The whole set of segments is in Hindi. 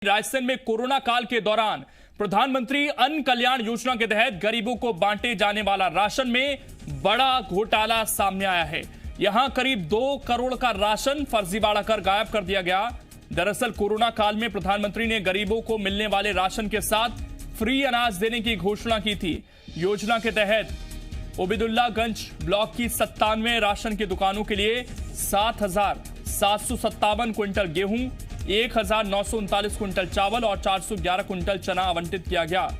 राजस्थान में कोरोना काल के दौरान प्रधानमंत्री अन्न कल्याण योजना के तहत गरीबों को बांटे जाने वाला राशन में बड़ा घोटाला सामने आया है। यहां करीब 2 करोड़ का राशन फर्जीवाड़ा कर गायब कर दिया गया। दरअसल कोरोना काल में प्रधानमंत्री ने गरीबों को मिलने वाले राशन के साथ फ्री अनाज देने की घोषणा की थी। योजना के तहत ओबेदुल्लागंज ब्लॉक की 97 राशन की दुकानों के लिए 7,757 क्विंटल गेहूं, 1,939 क्विंटल चावल और 411 क्विंटल चना आवंटित किया गया।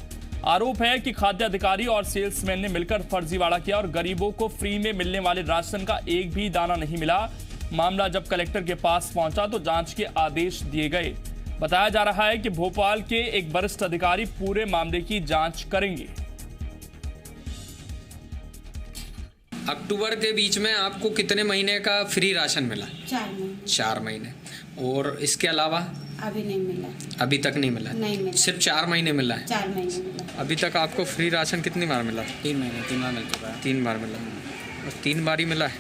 आरोप है कि खाद्य अधिकारी और सेल्समैन ने मिलकर फर्जीवाड़ा किया और गरीबों को फ्री में मिलने वाले राशन का एक भी दाना नहीं मिला। मामला जब कलेक्टर के पास पहुंचा तो जांच के आदेश दिए गए। बताया जा रहा है कि भोपाल के एक वरिष्ठ अधिकारी पूरे मामले की जांच करेंगे। अक्टूबर के बीच में आपको कितने महीने का फ्री राशन मिला? 4 महीने। 4 महीने। और इसके अलावा अभी नहीं मिला। अभी तक नहीं मिला? नहीं मिला। सिर्फ 4 महीने मिला है? 4 महीने मिला। अभी तक आपको फ्री राशन कितनी बार मिला? 3 महीने 3 बार मिल चुका है। 3 बार मिला और 3 बार ही मिला है।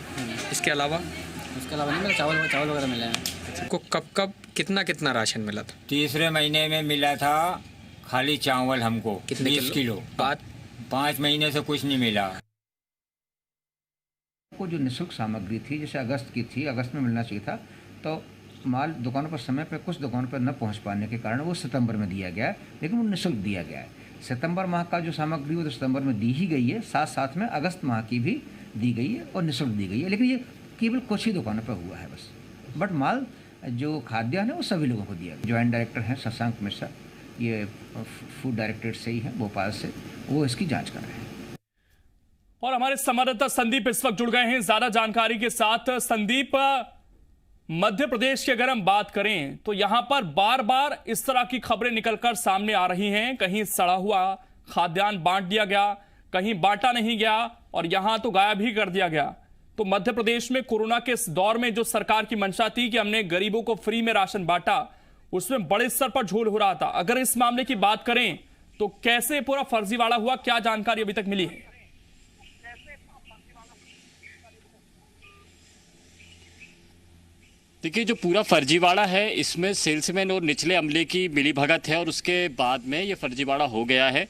इसके अलावा नहीं मिला। चावल वगैरह मिले हैं। आपको कब कितना राशन मिला था? तीसरे महीने में मिला था खाली चावल हमको कितने 20 किलो। बाद 5 महीने से कुछ नहीं मिला। को जो निःशुल्क सामग्री थी जैसे अगस्त की थी, अगस्त में मिलना चाहिए था, तो माल दुकानों पर समय पर कुछ दुकानों पर न पहुंच पाने के कारण वो सितंबर में दिया गया है, लेकिन वो निःशुल्क दिया गया है। सितंबर माह का जो सामग्री वो तो सितंबर में दी ही गई है, साथ साथ में अगस्त माह की भी दी गई है और निःशुल्क दी गई है, लेकिन ये केवल कुछ ही दुकानों पर हुआ है बस। बट माल जो खाद्यान्न है वो सभी लोगों को दिया गया। ज्वाइंट डायरेक्टर हैं शशांक मिश्रा, ये फूड डायरेक्टरेट से ही हैं भोपाल से, वो इसकी जाँच कर रहे हैं। और हमारे संवाददाता संदीप इस वक्त जुड़ गए हैं ज्यादा जानकारी के साथ। संदीप, मध्य प्रदेश की अगर हम बात करें तो यहां पर बार बार इस तरह की खबरें निकलकर सामने आ रही हैं। कहीं सड़ा हुआ खाद्यान्न बांट दिया गया, कहीं बांटा नहीं गया और यहां तो गायब ही कर दिया गया। तो मध्य प्रदेश में कोरोना के इस दौर में जो सरकार की मंशा थी कि हमने गरीबों को फ्री में राशन बांटा, उसमें बड़े स्तर पर झोल हो रहा था। अगर इस मामले की बात करें तो कैसे पूरा फर्जीवाड़ा हुआ, क्या जानकारी अभी तक मिली है? देखिए, जो पूरा फर्जीवाड़ा है इसमें सेल्समैन और निचले अमले की मिलीभगत है और उसके बाद में ये फर्जीवाड़ा हो गया है।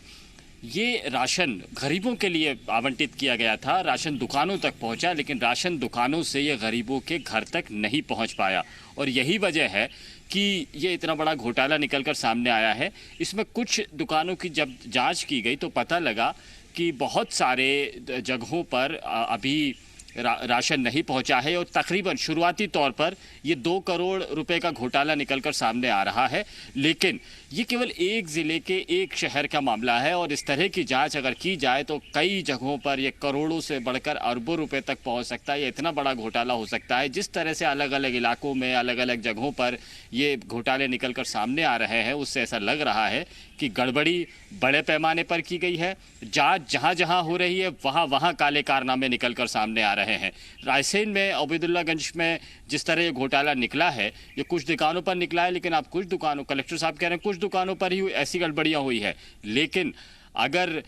ये राशन गरीबों के लिए आवंटित किया गया था, राशन दुकानों तक पहुंचा, लेकिन राशन दुकानों से ये गरीबों के घर तक नहीं पहुंच पाया और यही वजह है कि ये इतना बड़ा घोटाला निकलकर सामने आया है। इसमें कुछ दुकानों की जब जांच की गई तो पता लगा कि बहुत सारे जगहों पर अभी राशन नहीं पहुंचा है और तकरीबन शुरुआती तौर पर ये 2 करोड़ रुपए का घोटाला निकलकर सामने आ रहा है। लेकिन ये केवल एक ज़िले के एक शहर का मामला है और इस तरह की जांच अगर की जाए तो कई जगहों पर ये करोड़ों से बढ़कर अरबों रुपए तक पहुंच सकता है। ये इतना बड़ा घोटाला हो सकता है। जिस तरह से अलग अलग इलाकों में अलग अलग जगहों पर ये घोटाले निकलकर सामने आ रहे हैं, उससे ऐसा लग रहा है कि गड़बड़ी बड़े पैमाने पर की गई है। जांच जहां जहां हो रही है वहां वहां काले कारनामे निकलकर सामने आ रहे हैं। रायसेन में ओबेदुल्लागंज में जिस तरह ये घोटाला निकला है, ये कुछ दुकानों पर निकला है, लेकिन आप कुछ दुकानों, कलेक्टर साहब कह रहे हैं कुछ दुकानों पर ही ऐसी गड़बड़ियां हुई है, लेकिन अगर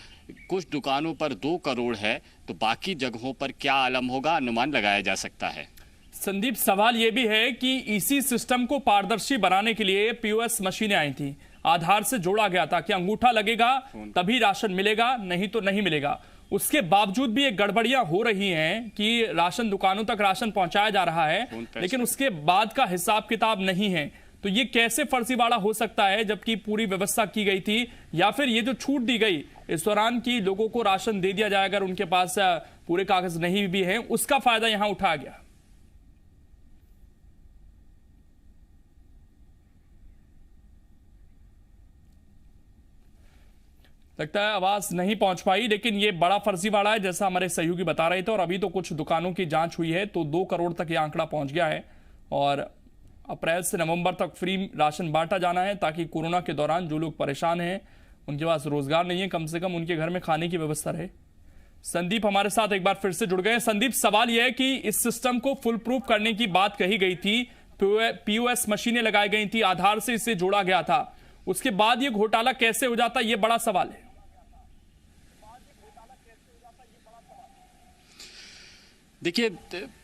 कुछ दुकानों पर 2 करोड़ है तो बाकी जगहों पर क्या आलम होगा, अनुमान लगाया जा सकता है। संदीप, सवाल यह भी है कि इसी सिस्टम को पारदर्शी बनाने के लिए पीओएस मशीनें आई थी, आधार से जोड़ा गया था कि अंगूठा लगेगा तभी राशन मिलेगा, नहीं तो नहीं मिलेगा। उसके बावजूद भी ये गड़बड़ियां हो रही हैं कि राशन दुकानों तक राशन पहुंचाया जा रहा है, लेकिन उसके बाद का हिसाब किताब नहीं है। तो ये कैसे फर्जीवाड़ा हो सकता है जबकि पूरी व्यवस्था की गई थी? या फिर ये जो छूट दी गई इस दौरान की लोगों को राशन दे दिया जाए अगर उनके पास पूरे कागज नहीं भी हैं, उसका फायदा यहां उठाया गया? लगता है आवाज नहीं पहुंच पाई, लेकिन ये बड़ा फर्जीवाड़ा है जैसा हमारे सहयोगी बता रहे थे। और अभी तो कुछ दुकानों की जांच हुई है तो 2 करोड़ तक ये आंकड़ा पहुंच गया है और अप्रैल से नवंबर तक फ्री राशन बांटा जाना है ताकि कोरोना के दौरान जो लोग परेशान हैं, उनके पास रोजगार नहीं है, कम से कम उनके घर में खाने की व्यवस्था रहे। संदीप हमारे साथ एक बार फिर से जुड़ गए। संदीप, सवाल यह है कि इस सिस्टम को फुल प्रूफ करने की बात कही गई थी, पीओएस मशीनें लगाई गई थी, आधार से इसे जोड़ा गया था, उसके बाद ये घोटाला कैसे हो जाता, ये बड़ा सवाल है। देखिए,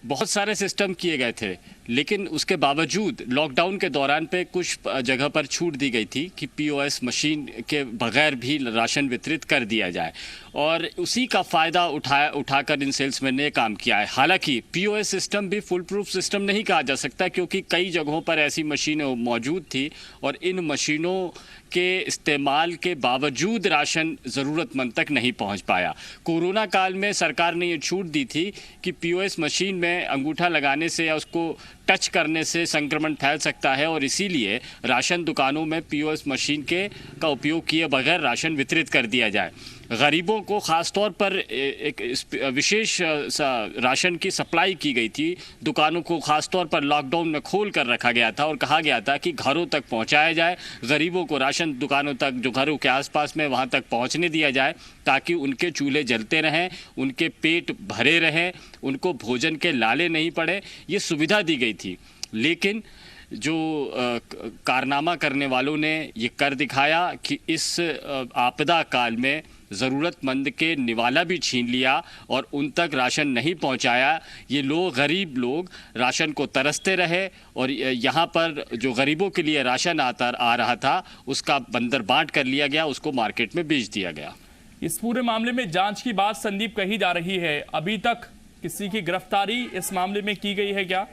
बहुत सारे सिस्टम किए गए थे, लेकिन उसके बावजूद लॉकडाउन के दौरान पे कुछ जगह पर छूट दी गई थी कि पीओएस मशीन के बगैर भी राशन वितरित कर दिया जाए, और उसी का फ़ायदा उठाकर इन सेल्समैन ने काम किया है। हालांकि पीओएस सिस्टम भी फुल प्रूफ सिस्टम नहीं कहा जा सकता, क्योंकि कई जगहों पर ऐसी मशीनें मौजूद थी और इन मशीनों के इस्तेमाल के बावजूद राशन ज़रूरतमंद तक नहीं पहुंच पाया। कोरोना काल में सरकार ने ये छूट दी थी कि पीओएस मशीन में अंगूठा लगाने से या उसको टच करने से संक्रमण फैल सकता है, और इसीलिए राशन दुकानों में पीओएस मशीन का उपयोग किए बगैर राशन वितरित कर दिया जाए। गरीबों को ख़ास तौर पर एक विशेष राशन की सप्लाई की गई थी। दुकानों को ख़ास तौर पर लॉकडाउन में खोल कर रखा गया था और कहा गया था कि घरों तक पहुंचाया जाए, गरीबों को राशन दुकानों तक, जो घरों के आसपास में, वहां तक पहुंचने दिया जाए, ताकि उनके चूल्हे जलते रहें, उनके पेट भरे रहें, उनको भोजन के लाले नहीं पड़े। ये सुविधा दी गई थी। लेकिन जो कारनामा करने वालों ने ये कर दिखाया कि इस आपदा काल में ज़रूरतमंद के निवाला भी छीन लिया और उन तक राशन नहीं पहुंचाया। ये लोग, गरीब लोग, राशन को तरसते रहे, और यहाँ पर जो गरीबों के लिए राशन आ रहा था उसका बंदर बांट कर लिया गया, उसको मार्केट में बेच दिया गया। इस पूरे मामले में जांच की बात संदीप कही जा रही है, अभी तक किसी की गिरफ्तारी इस मामले में की गई है क्या?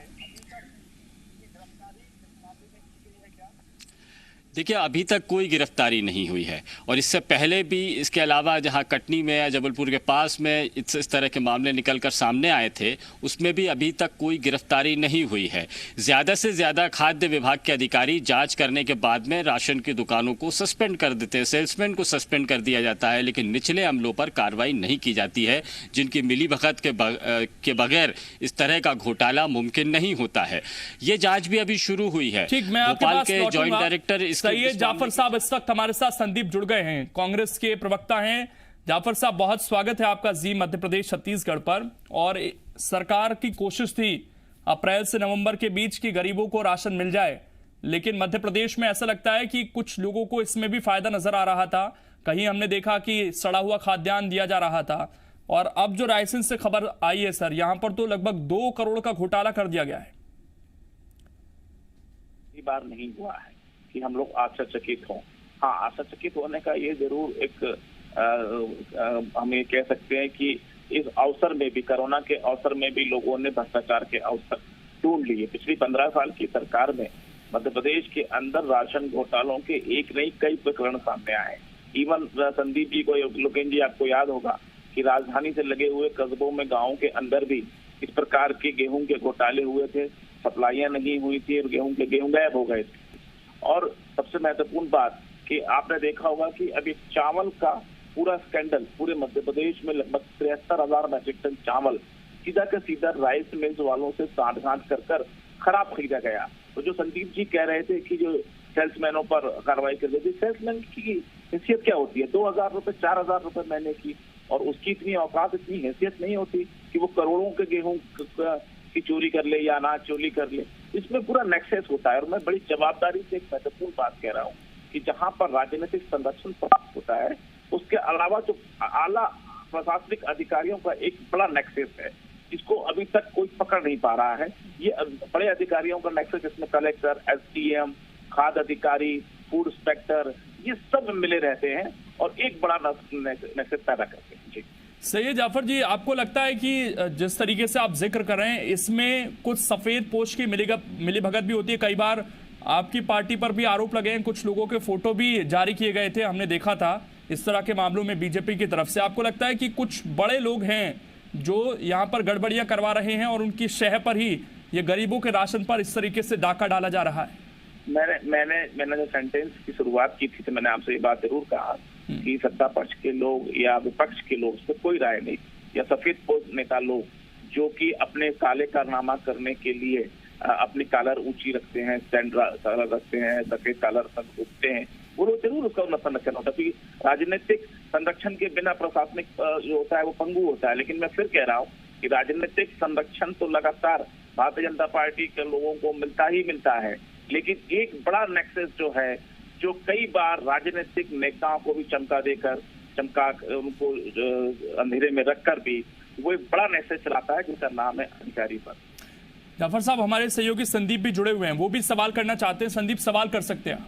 देखिए, अभी तक कोई गिरफ्तारी नहीं हुई है, और इससे पहले भी, इसके अलावा जहां कटनी में या जबलपुर के पास में इस तरह के मामले निकलकर सामने आए थे, उसमें भी अभी तक कोई गिरफ्तारी नहीं हुई है। ज़्यादा से ज़्यादा खाद्य विभाग के अधिकारी जांच करने के बाद में राशन की दुकानों को सस्पेंड कर देते हैं, सेल्समैन को सस्पेंड कर दिया जाता है, लेकिन निचले अमलों पर कार्रवाई नहीं की जाती है, जिनकी मिलीभगत के बगैर इस तरह का घोटाला मुमकिन नहीं होता है। ये जाँच भी अभी शुरू हुई है। भोपाल के जॉइंट डायरेक्टर सैयद जाफर साहब इस वक्त हमारे साथ संदीप जुड़ गए हैं, कांग्रेस के प्रवक्ता हैं। जाफर साहब, बहुत स्वागत है आपका जी मध्य प्रदेश छत्तीसगढ़ पर। और सरकार की कोशिश थी अप्रैल से नवंबर के बीच की गरीबों को राशन मिल जाए, लेकिन मध्य प्रदेश में ऐसा लगता है कि कुछ लोगों को इसमें भी फायदा नजर आ रहा था। कहीं हमने देखा कि सड़ा हुआ खाद्यान्न दिया जा रहा था, और अब जो रायसेन से खबर आई है सर, यहां पर तो लगभग 2 करोड़ का घोटाला कर दिया गया है। बार नहीं हुआ है कि हम लोग आश्चर्यचकित हों। हाँ, आश्चर्यचकित होने का ये जरूर एक हम ये कह सकते हैं कि इस अवसर में भी, कोरोना के अवसर में भी लोगों ने भ्रष्टाचार के अवसर ढूंढ लिए। पिछली 15 साल की सरकार में मध्य प्रदेश के अंदर राशन घोटालों के एक नहीं कई प्रकरण सामने आए। इवन संदीप जी को, लोकेन जी, आपको याद होगा कि राजधानी से लगे हुए कस्बों में, गाँव के अंदर भी इस प्रकार के गेहूं के घोटाले हुए थे, सप्लाइयां नहीं हुई थी और गेहूं गायब हो गए थे। और सबसे महत्वपूर्ण बात कि आपने देखा होगा कि अभी चावल का पूरा स्कैंडल, पूरे मध्य प्रदेश में लगभग 73,000 मैट्रिक टन चावल सीधा का सीधा राइस मिल्स वालों से साठ-गांठ कर खराब खरीदा गया। तो जो संदीप जी कह रहे थे कि जो सेल्समैनों पर कार्रवाई कर रही थी, सेल्समैन की हैसियत क्या होती है? 2,000 रुपए, 4,000 रुपए महीने की, और उसकी इतनी औकात, इतनी हैसियत नहीं होती कि वो करोड़ों के गेहूं की चोरी कर ले या अनाज चोरी कर ले। इसमें पूरा नेक्सेस होता है। और मैं बड़ी जवाबदारी से एक महत्वपूर्ण बात कह रहा हूँ कि जहां पर राजनीतिक संरक्षण प्राप्त होता है, उसके अलावा जो आला प्रशासनिक अधिकारियों का एक बड़ा नेक्सेस है, जिसको अभी तक कोई पकड़ नहीं पा रहा है। ये बड़े अधिकारियों का नेक्सेस, जिसमें कलेक्टर, एसडीएम, खाद्य अधिकारी, फूड इंस्पेक्टर, ये सब मिले रहते हैं और एक बड़ा नेक्सेस पैदा करते हैं। जी सैयद जाफर जी, आपको लगता है कि जिस तरीके से आप जिक्र कर रहे हैं, इसमें कुछ सफेद पोश की मिलीभगत भी होती है? कई बार आपकी पार्टी पर भी आरोप लगे हैं, कुछ लोगों के फोटो भी जारी किए गए थे, हमने देखा था इस तरह के मामलों में बीजेपी की तरफ से। आपको लगता है कि कुछ बड़े लोग हैं जो यहाँ पर गड़बड़ियां करवा रहे हैं और उनकी शह पर ही ये गरीबों के राशन पर इस तरीके से डाका डाला जा रहा है? मैंने जो सेंटेंस की शुरुआत की थी, तो मैंने आपसे ये बात जरूर कहा कि सत्ता पक्ष के लोग या विपक्ष के लोग, इस पर कोई राय नहीं, या सफेद पोश नेता लोग जो कि अपने काले कारनामा करने के लिए अपनी कॉलर ऊंची रखते हैं, स्टैंड रखते हैं, सफेद कॉलर तक उठते हैं, वो जरूर उसका संरक्षण होता है। क्योंकि राजनीतिक संरक्षण के बिना प्रशासनिक जो होता है वो पंगु होता है। लेकिन मैं फिर कह रहा हूँ कि राजनीतिक संरक्षण तो लगातार भारतीय जनता पार्टी के लोगों को मिलता ही मिलता है, लेकिन एक बड़ा नेक्सस जो है, जो कई बार राजनीतिक नेताओं को भी चमका देकर, उनको अंधेरे में रखकर भी वो एक बड़ा मैसेज चलाता है जिसका नाम है अधिकारी पर। जाफर साहब, हमारे सहयोगी संदीप भी जुड़े हुए हैं, वो भी सवाल करना चाहते हैं। संदीप, सवाल कर सकते हैं।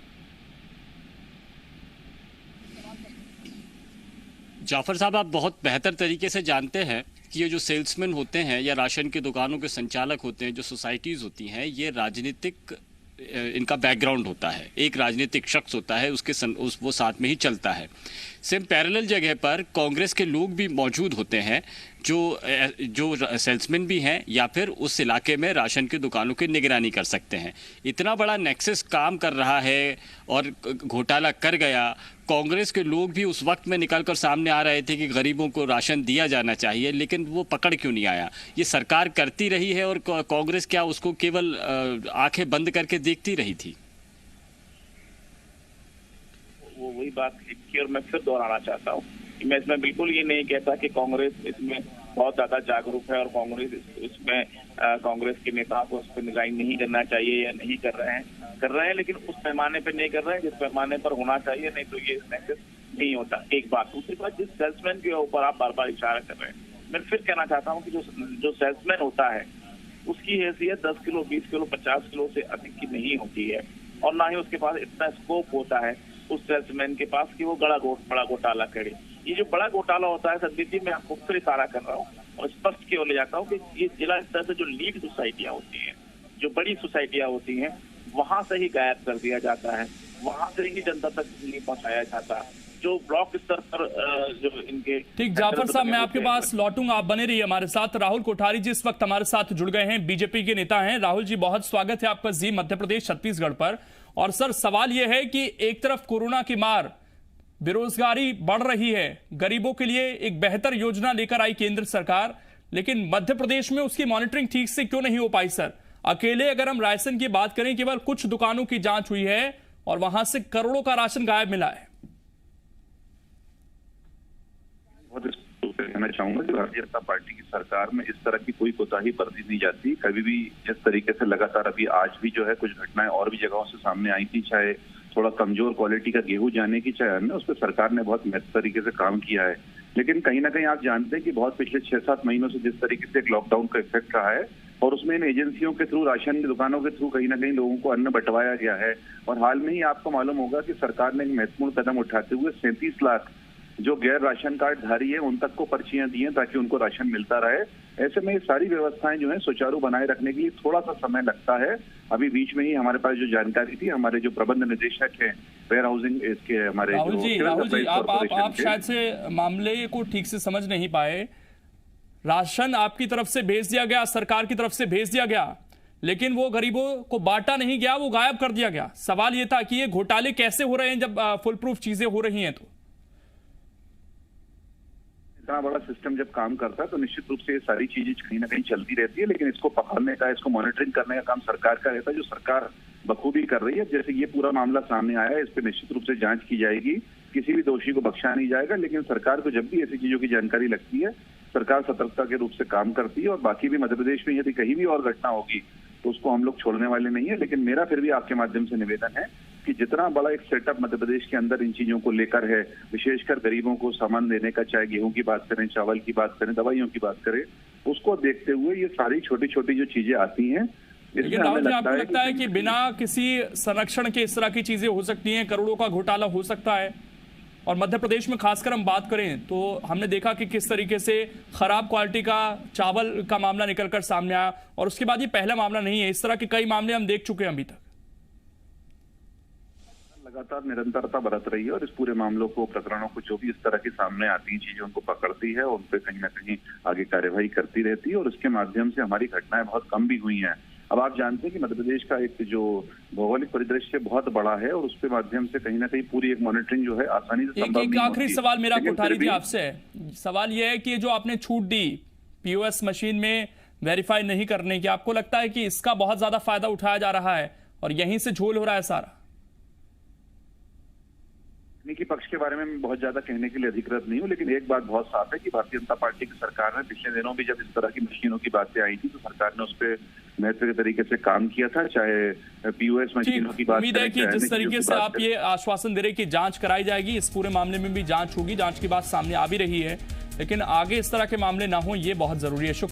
जाफर साहब, आप बहुत बेहतर तरीके से जानते हैं कि ये जो सेल्समैन होते हैं या राशन की दुकानों के संचालक होते हैं, जो सोसाइटीज़ होती हैं, ये राजनीतिक इनका बैकग्राउंड होता है। एक राजनीतिक शख्स होता है, वो साथ में ही चलता है। सेम पैरेलल जगह पर कांग्रेस के लोग भी मौजूद होते हैं जो सेल्समैन भी हैं या फिर उस इलाके में राशन की दुकानों की निगरानी कर सकते हैं। इतना बड़ा नेक्सस काम कर रहा है और घोटाला कर गया। कांग्रेस के लोग भी उस वक्त में निकलकर सामने आ रहे थे कि गरीबों को राशन दिया जाना चाहिए, लेकिन वो पकड़ क्यों नहीं आया? ये सरकार करती रही है और कांग्रेस क्या उसको केवल आंखें बंद करके देखती रही थी? वो वही बात की और मैं फिर दोहराना चाहता हूँ कि मैं इसमें बिल्कुल ये नहीं कहता कि कांग्रेस इसमें बहुत ज्यादा जागरूक है और कांग्रेस इसमें कांग्रेस के नेताओं को उस पर निगरानी नहीं करना चाहिए या नहीं कर रहे हैं, लेकिन उस पैमाने पर नहीं कर रहे हैं जिस पैमाने पर होना चाहिए, नहीं तो ये नेक्सस नहीं होता। एक बात। दूसरी बात, जिस सेल्समैन के ऊपर आप बार बार इशारा कर रहे हैं, मैं फिर कहना चाहता हूँ कि जो सेल्समैन होता है उसकी हैसियत 10 किलो, 20 किलो, 50 किलो से अधिक की नहीं होती है और ना ही उसके पास इतना स्कोप होता है उस सेल्समैन के पास कि वो बड़ा घोटाला करे। ये जो बड़ा घोटाला होता है, संदीप जी, मैं आपको फिर इशारा कर रहा हूँ और स्पष्ट की ओर ले जाता हूँ कि ये जिला स्तर से जो लीड सोसाइटियां होती हैं, जो बड़ी सोसाइटियां होती हैं, वहां से ही गायब कर दिया जाता है, वहां से ही जनता तक नहीं पहुंचाया जाता। जो ब्लॉक स्तर पर जो इनके ठीक। जाफर साहब, मैं आपके पास लौटूंगा, आप बने रहिए हमारे साथ। राहुल कोठारी जी इस वक्त हमारे साथ जुड़ गए हैं, बीजेपी के नेता हैं। राहुल जी, बहुत स्वागत है आपका जी मध्य प्रदेश छत्तीसगढ़ पर। और सर, सवाल यह है कि एक तरफ कोरोना की मार, बेरोजगारी बढ़ रही है, गरीबों के लिए एक बेहतर योजना लेकर आई केंद्र सरकार, लेकिन मध्य प्रदेश में उसकी मॉनिटरिंग ठीक से क्यों नहीं हो पाई? सर, अकेले अगर हम राशन की बात करें, केवल कुछ दुकानों की जांच हुई है और वहां से करोड़ों का राशन गायब मिला है। कहना चाहूंगा कि भारतीय जनता पार्टी की सरकार में इस तरह की कोई कोताही बरती नहीं जाती। कभी भी जिस तरीके से लगातार अभी आज भी जो है कुछ घटनाएं और भी जगहों से सामने आई थी, चाहे थोड़ा कमजोर क्वालिटी का गेहूं जाने की, चाहे अन्य, उस पर सरकार ने बहुत बेहतर तरीके से काम किया है। लेकिन कहीं ना कहीं आप जानते हैं कि बहुत पिछले 6-7 महीनों से जिस तरीके से एक लॉकडाउन का इफेक्ट रहा है और उसमें इन एजेंसियों के थ्रू, राशन की दुकानों के थ्रू कहीं ना कहीं लोगों को अन्न बंटवाया गया है। और हाल में ही आपको मालूम होगा कि सरकार ने एक महत्वपूर्ण कदम उठाते हुए 37 लाख जो गैर राशन कार्ड धारी है उन तक को पर्चियां दी हैं ताकि उनको राशन मिलता रहे। ऐसे में ये सारी व्यवस्थाएं जो है सुचारू बनाए रखने के लिए थोड़ा सा समय लगता है। अभी बीच में ही हमारे पास जो जानकारी थी, हमारे जो प्रबंध निदेशक हैं वेयर हाउसिंग इसके, हमारे राहुल जी, आप शायद से मामले को ठीक से समझ नहीं पाए। राशन आपकी तरफ से भेज दिया गया, सरकार की तरफ से भेज दिया गया, लेकिन वो गरीबों को बांटा नहीं गया, वो गायब कर दिया गया। सवाल ये था कि ये घोटाले कैसे हो रहे हैं जब फुल प्रूफ चीजें हो रही हैं? तो इतना बड़ा सिस्टम जब काम करता है तो निश्चित रूप से ये सारी चीजें कहीं ना कहीं चलती रहती है, लेकिन इसको पकड़ने का, इसको मॉनिटरिंग करने का काम सरकार का रहता है, जो सरकार बखूबी कर रही है। जैसे ये पूरा मामला सामने आया है, इस पर निश्चित रूप से जांच की जाएगी, किसी भी दोषी को बख्शा नहीं जाएगा। लेकिन सरकार को जब भी ऐसी चीजों की जानकारी लगती है, सरकार सतर्कता के रूप से काम करती है। और बाकी भी मध्य प्रदेश में यदि कहीं भी और घटना होगी तो उसको हम लोग छोड़ने वाले नहीं है। लेकिन मेरा फिर भी आपके माध्यम से निवेदन है कि जितना बड़ा एक सेटअप मध्य प्रदेश के अंदर इन चीजों को लेकर है, विशेषकर गरीबों को सामान देने का, चाहे गेहूं की बात करें, चावल की बात करें, दवाइयों की बात करें, उसको देखते हुए ये सारी छोटी छोटी जो चीजें आती हैं, लेकिन राहुल जी, आपको लगता है कि बिना किसी संरक्षण के इस तरह की चीजें हो सकती हैं, करोड़ों का घोटाला हो सकता है? और मध्य प्रदेश में खासकर हम बात करें तो हमने देखा कि किस तरीके से खराब क्वालिटी का चावल का मामला निकलकर सामने आया, और उसके बाद ये पहला मामला नहीं है, इस तरह के कई मामले हम देख चुके हैं अभी तक। लगातार निरंतरता बरत रही है और इस पूरे मामलों को, प्रकरणों को, जो भी इस तरह की सामने आती हैं चीजें, उनको पकड़ती है और उन पर कहीं ना कहीं आगे कार्यवाही करती रहती है। और उसके माध्यम से हमारी घटनाएं बहुत कम भी हुई हैं। अब आप जानते हैं कि मध्य प्रदेश का एक जो भौगोलिक परिदृश्य बहुत बड़ा है और उसके माध्यम से कहीं ना कहीं पूरी एक मॉनिटरिंग जो है आसानी से संभव नहीं होती। एक आखिरी सवाल मेरा कोठारी जी आपसे है। सवाल यह है कि जो आपने छूट दी पीओएस मशीन में वेरीफाई नहीं करने की, आपको लगता है कि इसका बहुत ज्यादा फायदा उठाया जा रहा है और यहीं से झोल हो रहा है सारा? तकनीकी पक्ष के बारे में बहुत ज्यादा कहने के लिए अधिकृत नहीं हूँ, लेकिन एक बात बहुत साफ है कि भारतीय जनता पार्टी की सरकार ने पिछले दिनों भी जब इस तरह की मशीनों की बातें आई थी तो सरकार ने उस पर महत्व के तरीके से काम किया था, चाहे पीओएस मशीनों की बात उम्मीद है कि करें, जिस चाहे तरीके NHU से की बात आप करें। ये आश्वासन दे रहे कि जांच कराई जाएगी, इस पूरे मामले में भी जांच होगी, जांच की बात सामने आ भी रही है, लेकिन आगे इस तरह के मामले ना हो ये बहुत जरूरी है।